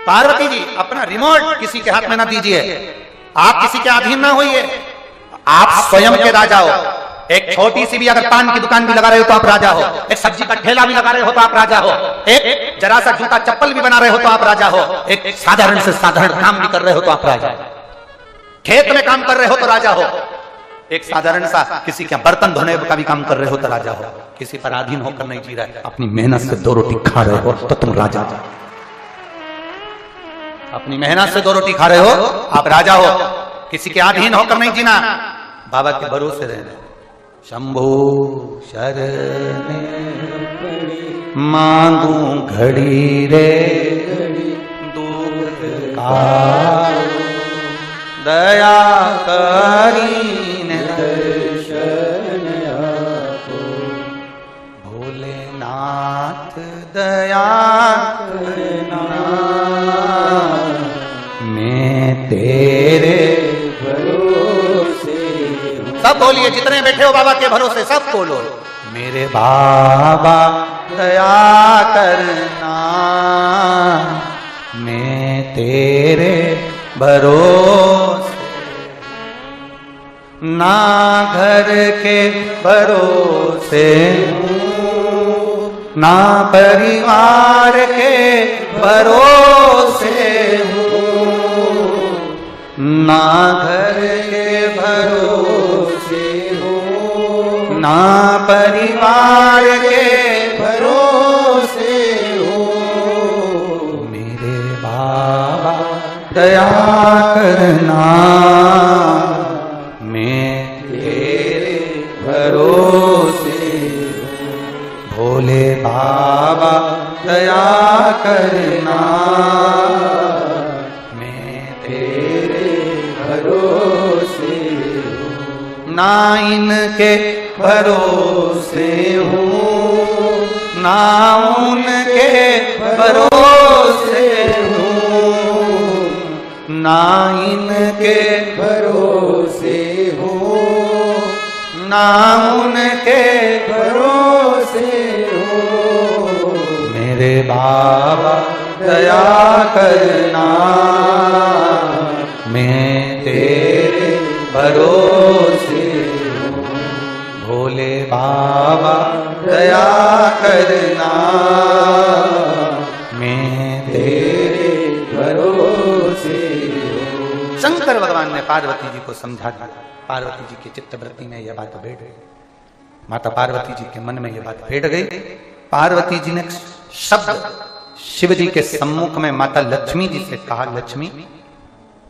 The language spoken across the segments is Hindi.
पार्वती जी अपना रिमोट किसी के हाथ में ना दीजिए, आप किसी के अधीन ना होइए, आप स्वयं के राजा हो। एक छोटी सी भी अगर पान की दुकान भी लगा रहे हो तो आप राजा हो, एक सब्जी का ठेला भी लगा रहे हो तो आप राजा हो, एक जरा सा जूता चप्पल भी बना रहे हो तो आप राजा हो, एक साधारण से साधारण काम भी कर रहे हो तो आप राजा हो, खेत में काम कर रहे हो तो राजा हो, एक साधारण सा किसी के बर्तन धोने का भी काम कर रहे हो तो राजा हो। किसी पर अधीन होकर नहीं जी रहे, अपनी मेहनत से 2 रोटी खा रहे हो तो तुम राजा हो। अपनी मेहनत से 2 रोटी खा रहे हो आप राजा हो, किसी के अधीन होकर नहीं जीना, बाबा के भरोसे रहना। शंभो शरण मांगू घड़ी रे दूध का दया करीन दर्शन आपो, भोलेनाथ दया करना, मैं तेरे भरोसे। सब बोलिए, जितने बैठे हो बाबा के भरोसे सब बोलो, मेरे बाबा दया करना, मैं तेरे भरोसे। ना घर के भरोसे हूँ, ना परिवार के भरोसे हूँ, ना घर के भरोसे हूँ, ना परिवार के भरोसे हूँ, मेरे बाबा दया करना, मैं तेरे भरोसे हूँ, भोले बाबा दया करना, मैं तेरे भरोसे हूँ। ना इनके भरोसे हूँ, ना उनके भरोसे हूँ, ना इनके भरोसे हूँ, ना उनके भरोसे हूँ, मेरे बाबा दया करना, मैं तेरे भरोसे हूँ, भोले बाबा दया करना, मैं तेरे भरोसे हूँ। शंकर भगवान ने पार्वती जी को समझा दिया। पार्वती जी के चित्तवृत्ति में यह बात बैठ गई, माता पार्वती जी के मन में यह बात बैठ गई। पार्वती जी ने शब्द शिव जी के सम्मुख में माता लक्ष्मी जी से कहा, लक्ष्मी,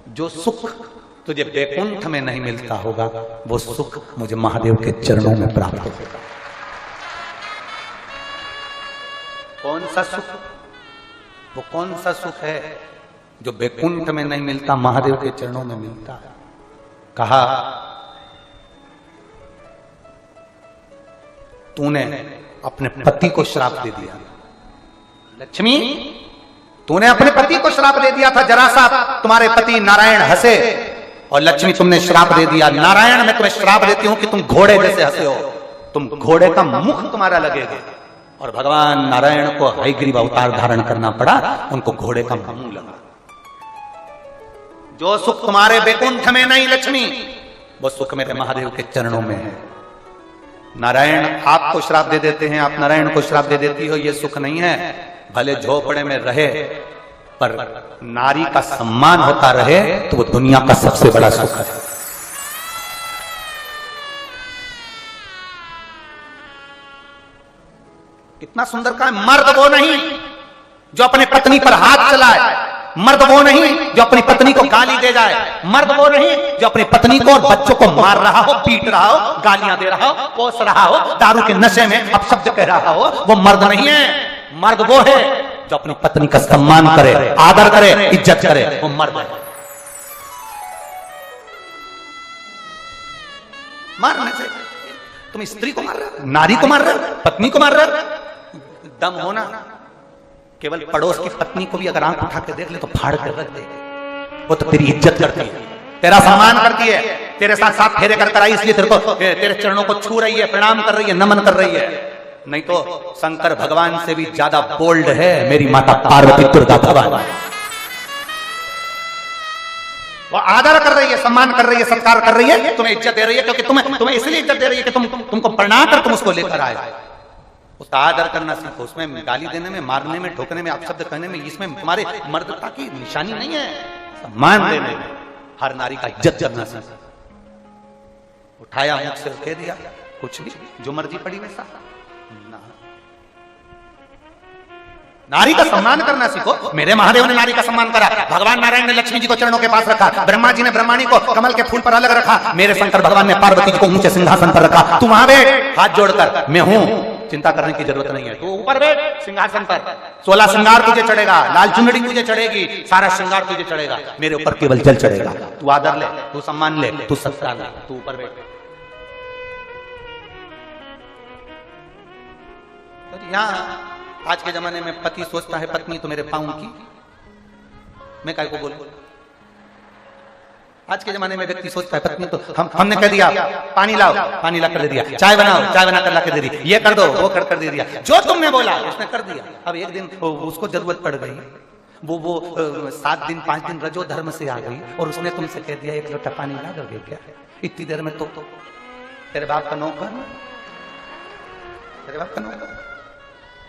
जो सुख तुझे बैकुंठ में नहीं मिलता होगा वो सुख मुझे महादेव के चरणों में प्राप्त होगा। कौन सा सुख? वो कौन सा सुख है जो बैकुंठ में नहीं मिलता, महादेव के चरणों में मिलता है? कहा, तूने अपने पति को श्राप दे दिया। लक्ष्मी, तूने अपने पति को श्राप दे दिया था। जरा सा तुम्हारे पति नारायण हंसे और लक्ष्मी तुमने श्राप दे दिया। नारायण, मैं तुम्हें श्राप देती हूं कि तुम घोड़े जैसे हंसे हो, तुम घोड़े का मुख तुम्हारा लगेगा। और भगवान नारायण को हयग्रीव अवतार धारण करना पड़ा, उनको घोड़े का मुंह लगा। जो सुख तुम्हारे बैकुंठ में नहीं लक्ष्मी, वो सुख मेरे महादेव के चरणों में है। नारायण आपको श्राप दे देते हैं, आप नारायण को श्राप दे देती हो, ये सुख नहीं है। भले झोपड़े में रहे पर नारी का सम्मान होता रहे तो वो दुनिया का सबसे बड़ा सुख है। कितना सुंदर कहा, मर्द वो नहीं जो अपने पत्नी पर हाथ चलाए, मर्द वो नहीं जो अपनी पत्नी को गाली दे जाए, मर्द वो नहीं जो अपनी पत्नी को और बच्चों को मार रहा हो, पीट रहा हो, गालियां दे रहा हो, कोस रहा हो, दारू के नशे में अपशब्द कह रहा हो, वो मर्द नहीं है। मर्द वो है जो अपनी पत्नी का सम्मान करे, आदर करे, इज्जत करे, वो मर्द है। मारने से तुम स्त्री को मार रहे हो, नारी को मार रहे हो, पत्नी को मार रहे हो। दम होना, केवल पड़ोस की पत्नी को भी अगर आंख उठा के देख ले तो फाड़ कर रख दे। वो तो तेरी इज्जत करती है, तेरा सम्मान करती है, तेरे साथ साथ फेरे कर आई, इसलिए तेरे को, तेरे चरणों को छू रही है, प्रणाम कर रही है, नमन कर रही है। नहीं तो शंकर भगवान से भी ज्यादा बोल्ड है मेरी माता पार्वती दुर्गा भवानी। वो आदर कर रही है, सम्मान कर रही है, सत्कार कर रही है, तुम्हें इज्जत दे रही है, क्योंकि तुम्हें इसलिए इज्जत दे रही है कि तुमको बना कर तुम उसको लेकर आए। उसका आदर करना सीखो। उसमें गाली देने में, मारने में, ठोकने में, अपशब्द कहने में, इसमें तुम्हारे मर्दता की निशानी नहीं है। सम्मान देने में, हर नारी का इज्जत करना सीखो। उठाया मुख से कह दिया कुछ भी, जो मर्जी पड़ी वैसा। नारी का सम्मान करना सीखो। मेरे महादेव ने नारी का सम्मान करा, भगवान नारायण ने लक्ष्मी जी को चरणों के पास रखा, ब्रह्मा जी ने ब्रह्माणी को कमल के फूल पर अलग रखा, मेरे शंकर भगवान ने पार्वती जी को ऊंचे सिंहासन पर रखा। तू वहां बैठ हाथ जोड़कर, मैं हूं, चिंता करने की जरूरत नहीं है। तू ऊपर बैठ सिंहासन पर, 16 श्रृंगार तुझे चढ़ेगा, लाल चुनरी तुझे चढ़ेगी, सारा श्रृंगार तुझे चढ़ेगा, मेरे ऊपर केवल जल चढ़ेगा। तू आदर ले, तू सम्मान ले, तू सत्कार ले, तू ऊपर बैठ। यहाँ आज के जमाने में पति सोचता है पत्नी तो मेरे पाँव की, मैं काय को बोलूं। आज के जमाने में व्यक्ति सोचता है पत्नी तो हमने कह दिया पानी लाओ, पानी ला कर दे दिया, चाय बनाओ, चाय बना कर ला कर दे दी, ये कर दो, वो कर दे दिया, जो तुमने बोला उसने कर दिया। अब एक दिन उसको जरूरत पड़ गई, वो 7 दिन 5 दिन रजो धर्म से आ गई और उसने तुमसे कह दिया 1 लोटा पानी ला कर दे क्या इतनी देर में। तो तेरे बाप का नौकर, तेरे बाप का नौकर।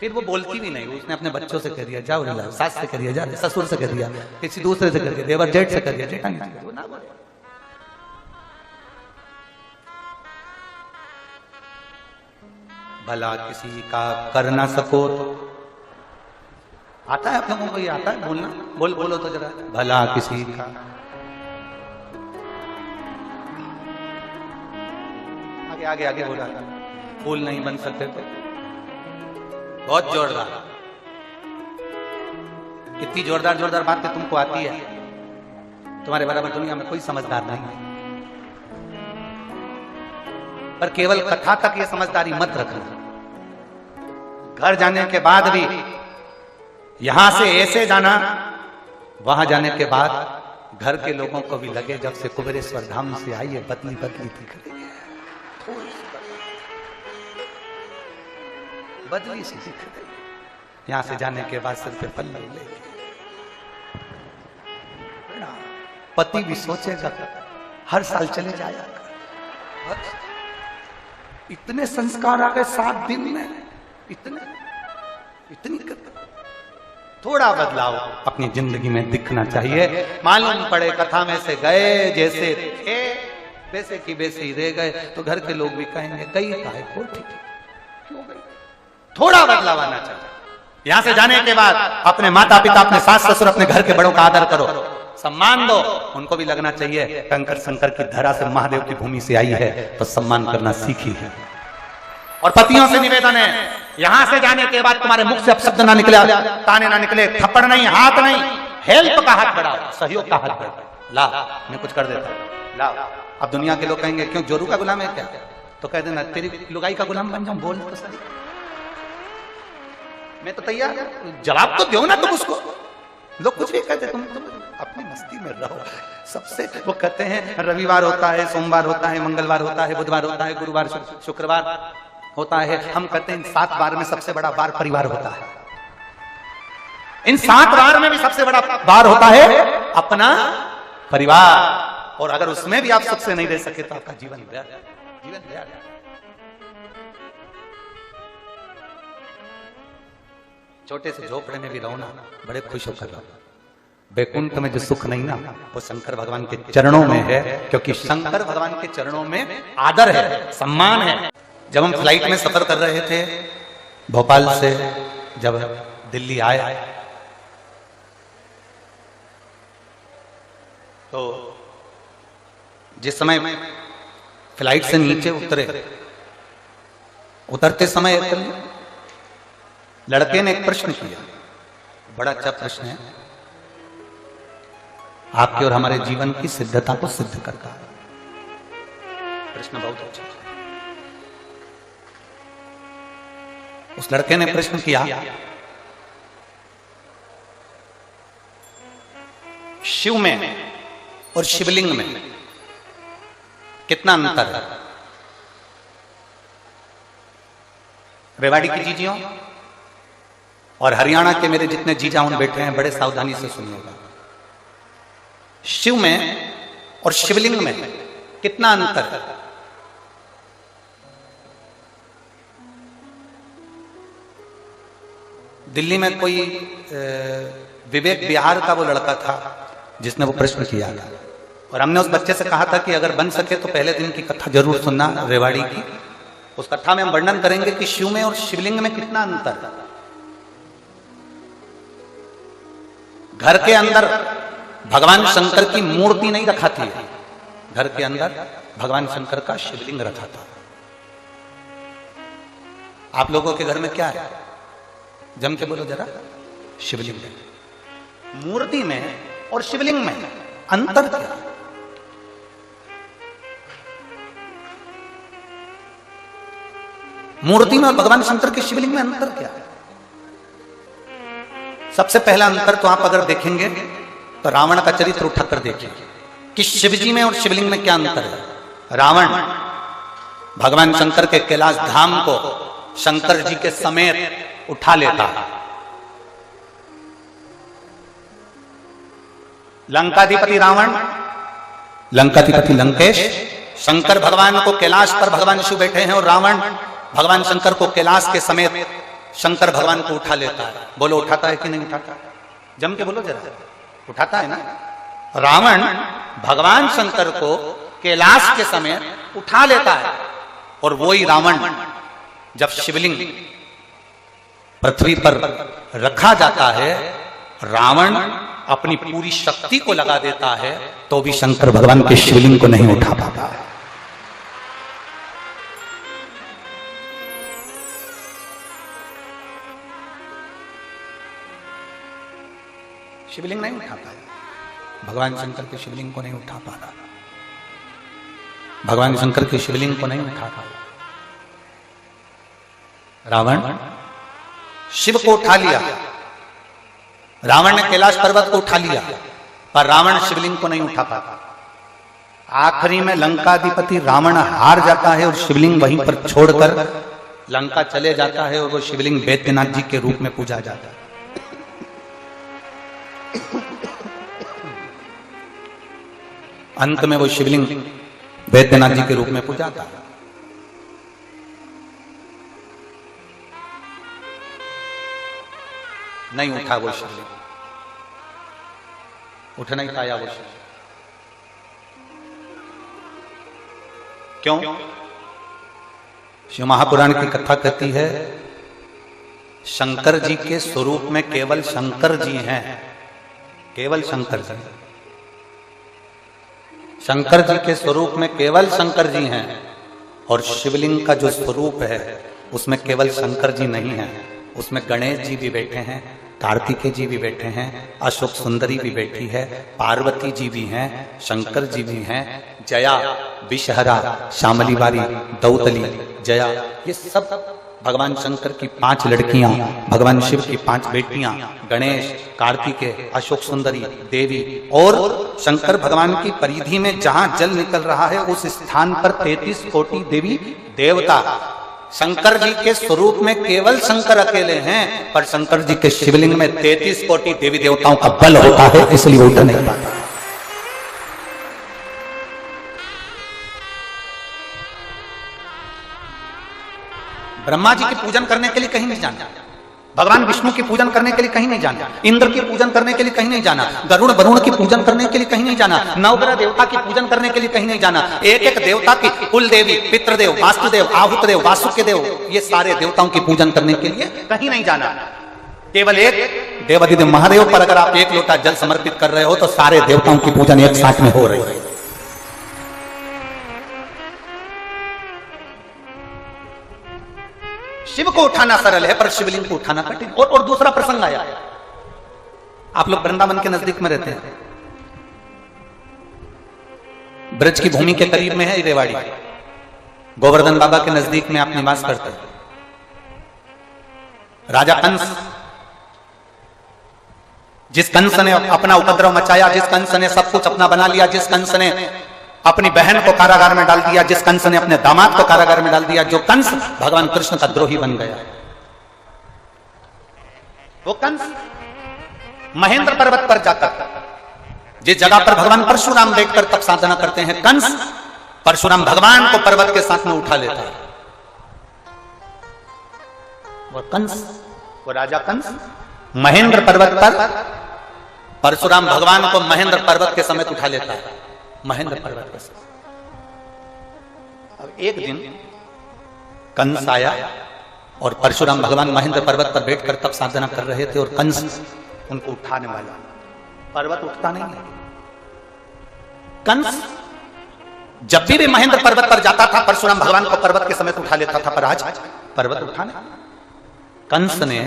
फिर वो बोलती भी नहीं, उसने अपने बच्चों से कह दिया जाओ ले लाओ, सास से कह दिया, जा ससुर से कह दिया, किसी दूसरे से कह दिया, देवर जेठ से कह दिया, जेठानी से वो ना बोले। भला किसी का कर ना सको तो आता है, आप लोगों को ये आता है बोलना? बोलो तो जरा, भला किसी का। आगे आगे बोला, फूल नहीं बन सकते तो बहुत जोरदार, इतनी जोरदार बातें तुमको आती है, तुम्हारे बराबर दुनिया में कोई समझदार नहीं है। पर केवल कथा तक ये समझदारी मत रखना, घर जाने के बाद भी यहां से ऐसे जाना, वहां जाने के बाद घर के लोगों को भी लगे जब से कुबेरेश्वर धाम से आई है बदली दिख रही है, बदली सी दिख रही। यहां से जाने के बाद सिर पे पल्लू लेके पति भी सोचेगा हर साल चले जाया कर। इतने संस्कार आ गए 7 दिन में, इतनी थोड़ा बदलाव अपनी जिंदगी में दिखना चाहिए। मालूम पड़े कथा में से गए जैसे थे वैसे की वैसे ही रह गए तो घर के लोग भी कहेंगे गई काहे को, क्यों गई? थोड़ा बदलाव आना चाहिए। यहां से जाने के बाद अपने माता पिता, अपने सास ससुर, अपने घर के बड़ों का आदर करो, सम्मान दो। उनको भी लगना चाहिए कंकर शंकर की धरा से, महादेव की भूमि से आई है तो सम्मान करना सीखी है। और पतियों से निवेदन है, यहां से जाने के बाद तुम्हारे मुख से अपशब्द ना निकले, ताने ना निकले, थप्पड़ नहीं, हाथ नहीं, हेल्प का हाथ बढ़ाओ, सहयोग का हाथ बढ़ाओ। ला मैं कुछ कर देता हूं, ला। अब दुनिया के लोग कहेंगे क्यों जोरू का गुलाम है क्या? तो कह देना तेरी लुगाई का गुलाम बन जाऊं, बोल तो सही, मैं तो तैयार, जवाब तो दो ना तुम उसको। लोग कुछ भी कहते, तुम अपनी मस्ती में रहो। सबसे वो कहते हैं रविवार होता है, सोमवार होता है, मंगलवार होता है, बुधवार होता है, गुरुवार शुक्रवार होता है। हम कहते हैं इन 7 बार में सबसे बड़ा बार परिवार होता है। इन 7 बार में भी सबसे बड़ा बार होता है अपना परिवार। और अगर उसमें भी आप सुख से नहीं रह सके तो आपका जीवन व्यर्थ। छोटे से झोपड़े में भी रहो ना, बड़े खुश होकर रहो। बैकुंठ में जो सुख नहीं ना, वो शंकर भगवान के चरणों में है, क्योंकि शंकर भगवान के चरणों में आदर है, सम्मान है। जब हम फ्लाइट में सफर कर रहे थे भोपाल से जब दिल्ली आए तो जिस समय फ्लाइट से नीचे उतरते समय लड़के ने एक प्रश्न किया, बड़ा अच्छा प्रश्न है, आपके और हमारे जीवन की सिद्धता को सिद्ध करता है। प्रश्न बहुत अच्छा है। उस लड़के ने प्रश्न किया, शिव में और शिवलिंग में कितना अंतर है? रेवाड़ी की जीजियों और हरियाणा के मेरे जितने जीजाउन बैठे हैं, बड़े सावधानी से सुनिएगा। शिव में और शिवलिंग में कितना अंतर है? दिल्ली में कोई विवेक बिहार का वो लड़का था जिसने वो प्रश्न किया था, और हमने उस बच्चे से कहा था कि अगर बन सके तो पहले दिन की कथा जरूर सुनना रेवाड़ी की। उस कथा में हम वर्णन करेंगे कि शिव में और शिवलिंग में कितना अंतर है। घर के अंदर भगवान शंकर की मूर्ति नहीं रखा थी, घर के अंदर भगवान शंकर का शिवलिंग रखा था। आप लोगों के घर में क्या है? जम के बोलो जरा। शिवलिंग है। मूर्ति में और शिवलिंग में अंतर क्या? मूर्ति में और भगवान शंकर के शिवलिंग में अंतर क्या है? सबसे पहला अंतर तो आप अगर देखेंगे तो रावण का चरित्र उठाकर देखिए कि शिवजी में और शिवलिंग में क्या अंतर है। रावण भगवान शंकर के कैलाश धाम को शंकर जी के समेत उठा लेता है। लंकाधिपति रावण, लंकाधिपति लंकेश, शंकर भगवान को कैलाश पर भगवान शिव बैठे हैं और रावण भगवान शंकर को कैलाश के समेत शंकर भगवान को उठा लेता है। बोलो उठाता है कि नहीं उठाता? जम के बोलो जरा। उठाता है ना? रावण भगवान शंकर को कैलाश के समेत उठा लेता है, और वही रावण जब शिवलिंग पृथ्वी पर रखा जाता है, रावण अपनी पूरी शक्ति को लगा देता है तो भी शंकर भगवान के शिवलिंग को नहीं उठा पाता है। शिवलिंग नहीं उठा पाया, भगवान शंकर के शिवलिंग को नहीं उठा पाया, भगवान शंकर के शिवलिंग को नहीं उठा पाया। रावण शिव को उठा लिया, रावण ने कैलाश पर्वत को उठा लिया, पर रावण शिवलिंग को नहीं उठा पाता। आखिरी में लंकाधिपति रावण हार जाता है और शिवलिंग वहीं पर छोड़कर लंका चले जाता है, और वो शिवलिंग बैद्यनाथ जी के रूप में पूजा जाता है। अंत में वो शिवलिंग बैद्यनाथ जी के रूप में पूजा था। नहीं उठा वो शिवलिंग, उठ नहीं पाया वो शिवलिंग। क्यों? शिव महापुराण की कथा कहती है शंकर जी के स्वरूप में केवल शंकर जी हैं, केवल शंकर जी। शंकर जी के स्वरूप में केवल शंकर जी हैं, और शिवलिंग का जो स्वरूप है उसमें केवल शंकर जी नहीं है, उसमें गणेश जी भी बैठे हैं, कार्तिकेय जी भी बैठे हैं, अशोक सुंदरी भी बैठी है, पार्वती जी भी हैं, शंकर जी भी हैं, जया, विषहरा, श्यामली बारी, दौतली, जया, ये सब भगवान शंकर की 5 लड़कियां, भगवान शिव की 5 बेटियां, गणेश, कार्तिकेय, अशोक सुंदरी, देवी, और शंकर भगवान की परिधि में जहां जल निकल रहा है उस स्थान पर 33 कोटि देवी देवता। शंकर जी के स्वरूप में केवल शंकर अकेले हैं, पर शंकर जी के शिवलिंग में 33 कोटि देवी देवताओं का बल होता है, इसलिए उठ नहीं पाता। ब्रह्मा जी की पूजन करने के लिए कहीं नहीं जाना, भगवान विष्णु की पूजन करने के लिए कहीं नहीं जाना, इंद्र की पूजन करने के लिए कहीं नहीं जाना, गरुड़ वरुण की पूजन करने के लिए कहीं नहीं जाना, नवग्रह देवता की पूजन करने के लिए कहीं नहीं जाना, एक एक देवता की, कुल देवी, पितृदेव, वास्तुदेव, आहुतदेव, वासुकी देव, ये सारे देवताओं की पूजन करने के लिए कहीं नहीं जाना। केवल एक देवाधिदेव महादेव पर अगर आप 1 लोटा जल समर्पित कर रहे हो तो सारे देवताओं की पूजन एक साथ में हो रही है। शिव को उठाना सरल है, पर शिवलिंग को उठाना कठिन। और दूसरा प्रसंग आया, आप लोग वृंदावन के नजदीक में रहते हैं, ब्रज की भूमि के करीब में है रेवाड़ी, गोवर्धन बाबा के नजदीक में आप निवास करते हैं। राजा कंस, जिस कंस ने अपना उपद्रव मचाया, जिस कंस ने सब कुछ अपना बना लिया, जिस कंस ने अपनी बहन को कारागार में डाल दिया, जिस कंस ने अपने दामाद को कारागार में डाल दिया, जो कंस भगवान कृष्ण का द्रोही बन गया, वो कंस महेंद्र पर्वत पर जाकर जिस जगह पर भगवान परशुराम बैठकर तप साधना करते हैं, कंस परशुराम भगवान को पर्वत के साथ में उठा लेता है। वो राजा कंस महेंद्र पर्वत पर परशुराम भगवान को महेंद्र पर्वत के समेत उठा लेता है। महेंद्र पर्वत के समेत। अब एक दिन कंस आया और परशुराम भगवान महेंद्र पर्वत पर बैठकर तप साधना कर रहे थे और कंस उनको उठाने वाला। पर्वत उठता नहीं है। कंस जब भी महेंद्र पर्वत पर जाता था परशुराम भगवान को पर्वत के समेत उठा लेता था, पर आज पर्वत उठाने कंस ने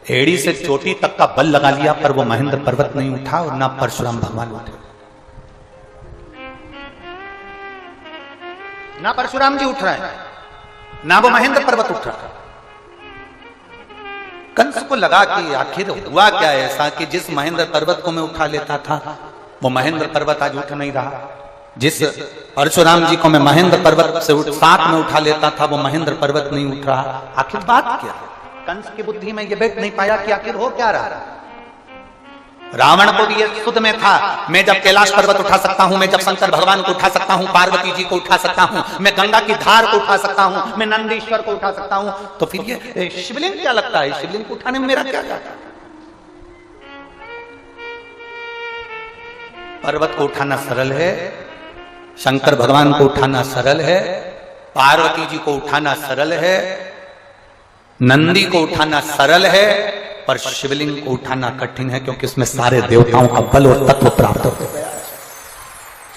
एड़ी से चोटी तक का बल लगा लिया, पर वो महेंद्र पर्वत नहीं उठा और ना परशुराम भगवान उठे। ना परशुराम जी उठ रहे हैं, ना वो महेंद्र पर्वत उठ रहा है। कंस को लगा कि आखिर हुआ क्या ऐसा कि जिस महेंद्र पर्वत को मैं उठा लेता था वो महेंद्र पर्वत आज उठ नहीं रहा। जिस परशुराम जी को मैं महेंद्र पर्वत से साथ में उठा लेता था वो महेंद्र पर्वत नहीं उठ रहा। आखिर बात क्या है? कंस की बुद्धि में ये बैठ नहीं पाया कि आखिर हो क्या रहा। रावण को भी ये सुध में था, मैं जब कैलाश पर्वत उठा सकता हूं, मैं जब शंकर भगवान को उठा सकता हूं, पार्वती जी को उठा सकता हूं, मैं गंगा की धार को उठा सकता हूं, मैं नंदीश्वर को उठा सकता हूं, तो फिर ये शिवलिंग क्या लगता है? शिवलिंग को उठाने में मेरा क्या जाता है? पर्वत को उठाना सरल है, शंकर भगवान को उठाना सरल है, पार्वती जी को उठाना सरल है, नंदी को उठाना सरल है, पर शिवलिंग को उठाना कठिन है, क्योंकि इसमें सारे देवताओं का बल और तत्व प्राप्त हो गया है।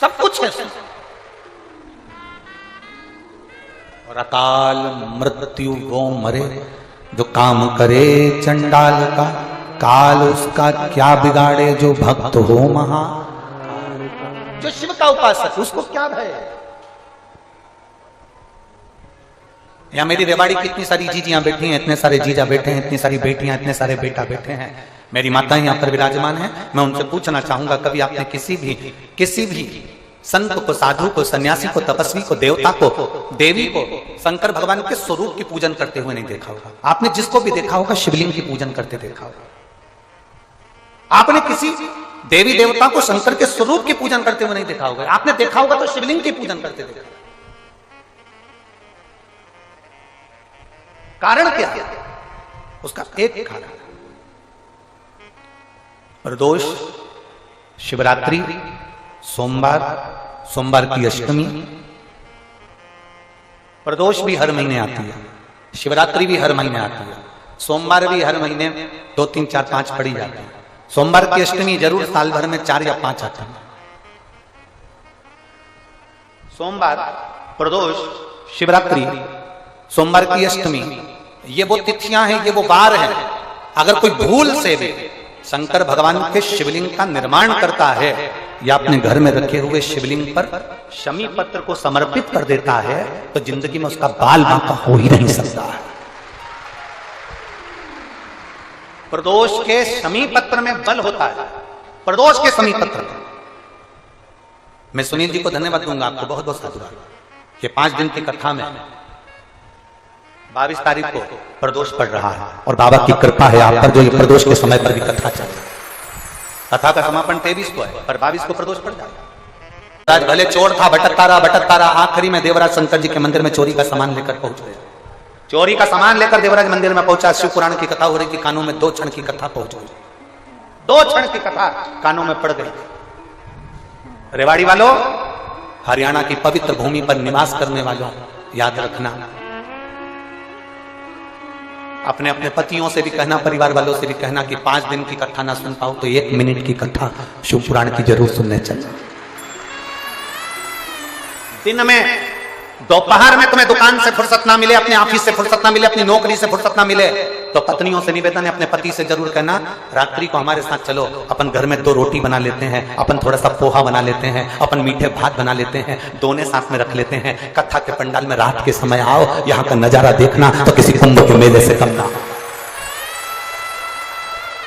सब कुछ है। और अकाल मृत्यु वो मरे जो काम करे चंडाल का, काल उसका क्या बिगाड़े जो भक्त हो महा। जो शिव का उपासक उसको क्या भय? या मेरी रेवाड़ी की इतनी सारी जीजियां बैठी हैं, इतने सारे जीजा बैठे हैं, इतनी सारी बेटियां, इतने सारे बेटा बैठे हैं, मेरी माताएं यहाँ पर विराजमान हैं। मैं उनसे पूछना चाहूंगा, कभी आपने किसी भी संत को, साधु को, सन्यासी को, तपस्वी को, देवता को, देवी को शंकर भगवान के स्वरूप की पूजन करते हुए नहीं देखा होगा? आपने जिसको भी देखा होगा शिवलिंग की पूजन करते देखा होगा। आपने किसी देवी देवता को शंकर के स्वरूप की पूजन करते हुए नहीं देखा होगा। आपने देखा होगा तो शिवलिंग की पूजन करते देखा। कारण क्या है? उसका एक कारण, प्रदोष, शिवरात्रि, सोमवार की अष्टमी। प्रदोष भी हर महीने आती है, शिवरात्रि भी हर महीने आती है, सोमवार भी हर महीने 2, 3, 4, 5 पड़ी जाती है। सोमवार की अष्टमी जरूर साल भर में 4 या 5 आती है। सोमवार, प्रदोष, शिवरात्रि, सोमवार की अष्टमी, ये वो तिथियां हैं, ये वो वार हैं। अगर कोई भूल से भी शंकर भगवान के शिवलिंग का निर्माण करता है या अपने घर में रखे हुए शिवलिंग पर शमी पत्र को समर्पित कर देता है, तो जिंदगी में उसका बाल बांका हो ही नहीं सकता है। प्रदोष के शमी पत्र में बल होता है। प्रदोष के शमी पत्र, मैं सुनील जी को धन्यवाद दूंगा, आपको बहुत बहुत साधुवाद। ये 5 दिन की कथा में 22 तारीख को प्रदोष पड़ रहा है और बाबा की कृपा है आप पर, जो ये प्रदोष के समय पर भी कथा चल रही है। कथा का समापन 23 को है, पर 22 को प्रदोष पड़ जाएगा। आज भले चोर था, भटकता रहा, आखिरी में देवराज शंकर जी के मंदिर में चोरी का सामान लेकर पहुंच गया। चोरी का सामान लेकर देवराज मंदिर में पहुंचा, शिव पुराण की कथा हो रही थी, कानों में 2 क्षण की कथा पहुंच गई। 2 क्षण की कथा कानों में पड़ गई। रेवाड़ी वालों, हरियाणा की पवित्र भूमि पर निवास करने वालों, याद रखना, अपने अपने पतियों से भी कहना, परिवार वालों से भी कहना कि 5 दिन की कथा ना सुन पाओ तो 1 मिनट की कथा शिव पुराण की जरूर सुनने चलना। दिन में, दोपहर में तुम्हें दुकान से फुर्सत ना मिले, अपने ऑफिस से फुर्सत ना मिले, अपनी नौकरी से फुर्सत ना मिले, तो पत्नियों से निवेदन है, अपने पति से जरूर कहना, रात्रि को हमारे साथ चलो, अपन घर में 2 रोटी बना लेते हैं, अपन थोड़ा सा पोहा बना लेते हैं, अपन मीठे भात बना लेते हैं, दोनों साथ में रख लेते हैं। कथा के पंडाल में रात के समय आओ, यहाँ का नजारा देखना तो किसी कुंभ के मेले से कम ना।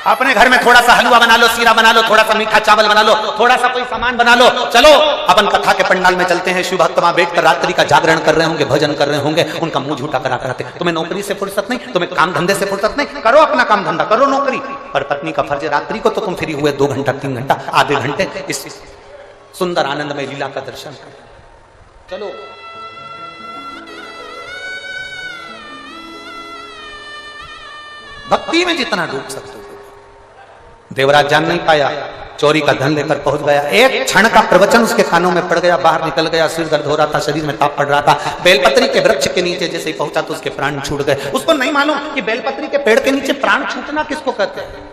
अपने घर में थोड़ा सा हलवा बना लो, सीरा बना लो, थोड़ा सा मीठा चावल बना लो, थोड़ा सा कोई सामान बना लो, चलो अपन कथा के पंडाल में चलते हैं। शिव भक्त वहां बैठकर रात्रि का जागरण कर रहे होंगे, भजन कर रहे होंगे, उनका मुंह झूठा करा कराते। तुम्हें नौकरी से फुर्सत नहीं, तुम्हें काम धंधे से फुर्सत नहीं, करो अपना काम धंधा, करो नौकरी, पर पत्नी का फर्ज रात्रि को तो तुम फ्री हुए 2 घंटा 3 घंटा आधे घंटे इस सुंदर आनंदमय लीला का दर्शन करो। चलो भक्ति में जितना डूब सकते हो। देवराज जान नहीं पाया, चोरी का धन लेकर पहुंच गया। एक क्षण का प्रवचन उसके कानों में पड़ गया, बाहर निकल गया, सिर दर्द हो रहा था, शरीर में ताप पड़ रहा था। बेलपत्री के वृक्ष के नीचे जैसे ही पहुंचा तो उसके प्राण छूट गए। उसको नहीं मालूम कि बेलपत्री के पेड़ के नीचे प्राण छूटना किसको कहते हैं।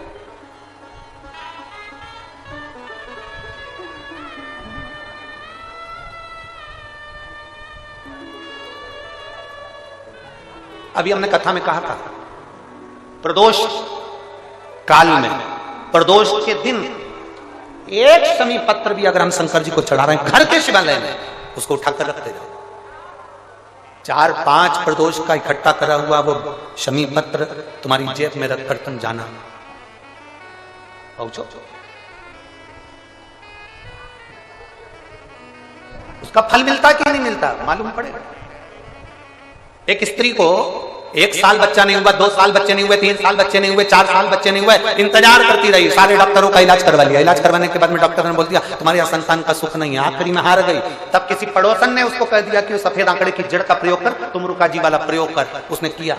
अभी हमने कथा में कहा था, प्रदोष काल में, प्रदोष के दिन एक शमी पत्र भी अगर हम शंकर जी को चढ़ा रहे हैं घर के शिवालय में, उसको उठाकर रखते जाओ। 4-5 प्रदोष का इकट्ठा करा हुआ वो शमी पत्र तुम्हारी जेब में रखकर तुम जाना, पहुंचो। उसका फल मिलता कि नहीं मिलता मालूम पड़ेगा। एक स्त्री को 1 साल बच्चा नहीं हुआ, 2 साल बच्चे नहीं हुए, 3 साल बच्चे नहीं हुए, 4 साल बच्चे नहीं हुए, इंतजार करती रही, सारे डॉक्टरों का इलाज करवा लिया। इलाज करवाने के बाद में डॉक्टर ने बोल दिया तुम्हारे यहाँ संतान का सुख नहीं है, आखिरी में हार गई। तब किसी पड़ोसन ने उसको कह दिया कि सफेद आंकड़े की जड़ का प्रयोग कर, तुम रुकाजी वाला प्रयोग कर। उसने किया।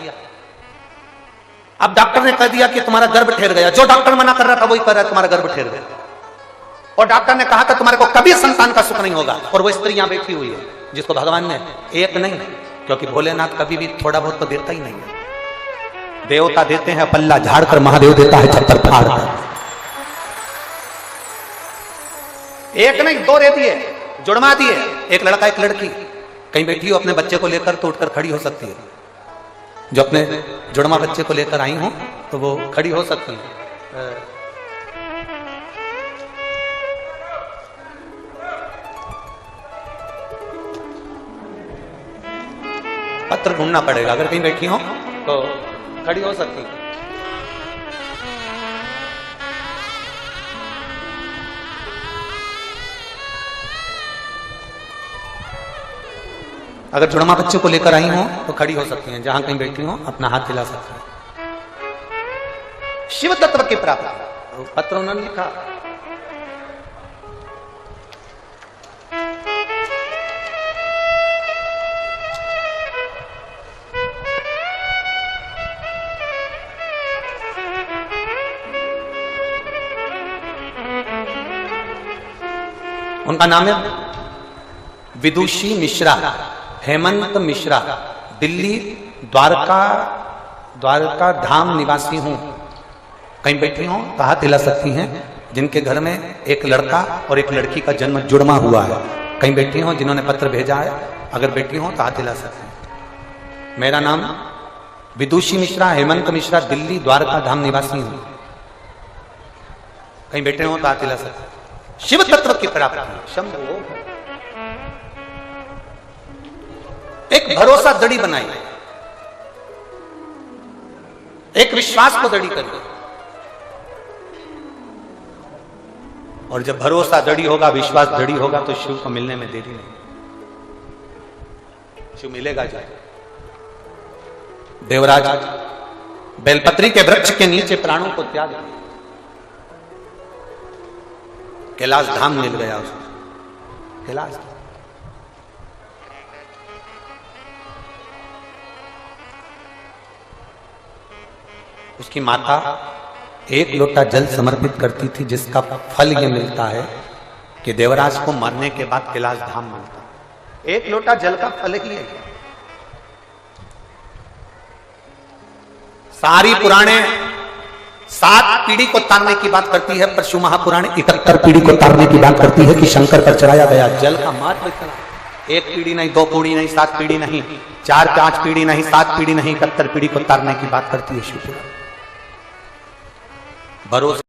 अब डॉक्टर ने कह दिया कि तुम्हारा गर्भ ठहर गया। जो डॉक्टर मना कर रहा था वही कर रहा है, तुम्हारा गर्भ ठहर गया। और डॉक्टर ने कहा कि तुम्हारे को कभी संतान का सुख नहीं होगा। और वो स्त्री यहां बैठी हुई है जिसको भगवान ने एक नहीं, क्योंकि भोलेनाथ कभी भी थोड़ा बहुत तो देता ही नहीं है। देवता देते हैं पल्ला झाड़ कर, महादेव देता है छप्पर फाड़ कर। एक नहीं 2 दे दिए, जुड़वा दिए, एक लड़का एक लड़की। कहीं बैठी हो अपने बच्चे को लेकर तो उठकर खड़ी हो सकती है। जो अपने जुड़वा बच्चे को लेकर आई हो तो वो खड़ी हो सकती है। पत्र ढूंढना पड़ेगा, अगर कहीं बैठी हो तो खड़ी हो सकती है। अगर जुड़वा बच्चे को लेकर आई हो तो खड़ी हो सकती हैं, जहां कहीं बैठी हो अपना हाथ हिला सकती हैं। शिव तत्व की प्राप्ति पत्र उन्होंने लिखा। उनका नाम है विदुषी मिश्रा, हेमंत मिश्रा, दिल्ली द्वारका धाम निवासी हूं। कहीं बैठी हो तो हाथ हिला सकती हैं जिनके घर में एक लड़का और एक लड़की का जन्म जुड़वा हुआ है। कहीं बैठी हो जिन्होंने पत्र भेजा है, अगर बैठी हो तो हाथ हिला सकती हैं। मेरा नाम विदुषी मिश्रा, हेमंत मिश्रा, दिल्ली द्वारका धाम निवासी हूं। कहीं बैठे हो तो हाथ हिला सकते हैं। शिव तत्व की प्राप्ति शंभो। एक भरोसा दड़ी बनाई, एक विश्वास को दड़ी कर दी। और जब भरोसा दड़ी होगा, विश्वास दड़ी होगा तो शिव को मिलने में देरी नहीं, शिव मिलेगा। जो देवराज बेलपत्री के वृक्ष के नीचे प्राणों को त्याग दिया, कैलाश धाम मिल गया उसको। कैलाश उसकी माता 1 लोटा जल समर्पित करती थी, जिसका फल यह मिलता है कि देवराज को मरने के बाद कैलाश धाम मिलता है। 1 लोटा जल का फल ही है। सारी पुराणे 7 पीढ़ी को तारने की बात करती है, पर शिव महापुराण 71 पीढ़ी को तारने की बात करती है कि शंकर पर चढ़ाया गया जल का मात्र इतना। 1 पीढ़ी नहीं, 2 पीढ़ी नहीं, 7 पीढ़ी नहीं, 4-5 पीढ़ी नहीं, 7 पीढ़ी नहीं, 71 पीढ़ी को तारने की बात करती है शिव पुराण। भरोसा